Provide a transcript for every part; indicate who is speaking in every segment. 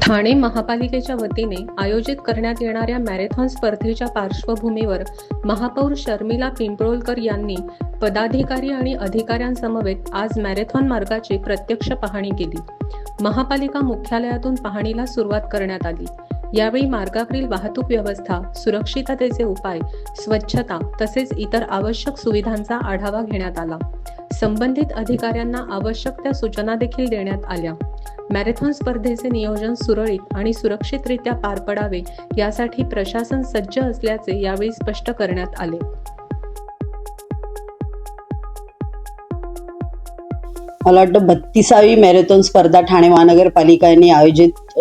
Speaker 1: ठाणे महापालिकेच्या वतीने आयोजित करण्यात येणाऱ्या मॅरेथॉन स्पर्धेच्या पार्श्वभूमीवर महापौर शर्मिला पिंपळोलकर यांनी पदाधिकारी आणि अधिकाऱ्यांसमवेत आज मॅरेथॉन मार्गाची प्रत्यक्ष पाहणी केली। महापालिका मुख्यालयातून पाहणीला सुरुवात करण्यात आली। यावेळी मार्गावरील वाहतूक व्यवस्था, सुरक्षिततेचे उपाय, स्वच्छता तसेच इतर आवश्यक सुविधांचा आढावा घेण्यात आला। संबंधित अधिकाऱ्यांना आवश्यक त्या सूचना देखील देण्यात आल्या। मॅरेथॉन स्पर्धेचे नियोजन सुरळीत आणि सुरक्षितरित्या पार पडावे यासाठी प्रशासन सज्ज असल्याचे यावेळी स्पष्ट करण्यात आले।
Speaker 2: मला वाटतं 32वी मॅरेथॉन स्पर्धा ठाणे महानगरपालिकेने आयोजित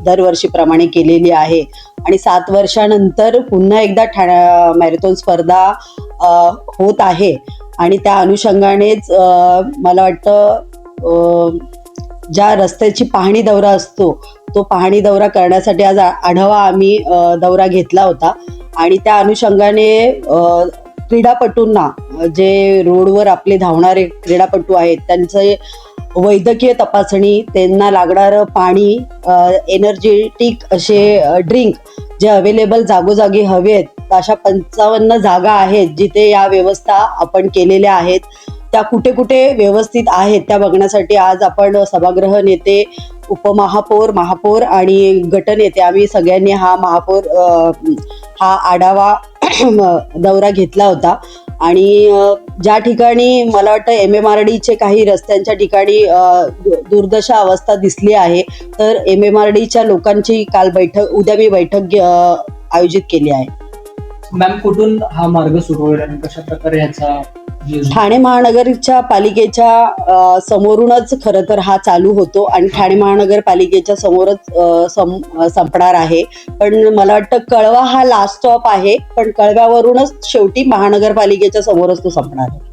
Speaker 2: दरवर्षीप्रमाणे केलेली आहे आणि 7 वर्षानंतर पुन्हा एकदा मॅरेथॉन स्पर्धा होत आहे आणि त्या अनुषंगानेच मला वाटतं ज्या रस्त्याची पाहणी दौरा असतो तो पाहणी दौरा करण्यासाठी आज आढावा आम्ही दौरा घेतला होता आणि त्या अनुषंगाने क्रीडापटूंना जे रोडवर आपले धावणारे क्रीडापटू आहेत त्यांचे वैद्यकीय तपासणी, त्यांना लागणारं पाणी, एनर्जेटिक असे ड्रिंक जे अवेलेबल जागोजागी हवे आहेत अशा 55 जागा आहेत जिथे या व्यवस्था आपण केलेल्या आहेत। त्या कुठे कुठे व्यवस्थित आहेत त्या बघण्यासाठी आज आपण सभागृह नेते, उपमहापौर, महापौर आणि गटनेते आम्ही सगळ्यांनी हा आढावा दौरा घेतला होता आणि ज्या ठिकाणी मला वाटतं MMRDचे काही रस्त्यांच्या ठिकाणी दुर्दशा अवस्था दिसली आहे तर MMRDच्या लोकांची काल उद्या मी बैठक आयोजित केली आहे।
Speaker 3: मॅम, कुठून हा मार्ग सुरू होईल आणि कशा प्रकारे ह्याचा
Speaker 2: ठाणे महानगरच्या पालिकेच्या समोरूनच खरं तर हा चालू होतो आणि ठाणे महानगरपालिकेच्या समोरच संपणार आहे। पण मला वाटतं कळवा हा लास्ट स्टॉप आहे, पण कळव्यावरूनच शेवटी महानगरपालिकेच्या समोरच तो संपणार आहे।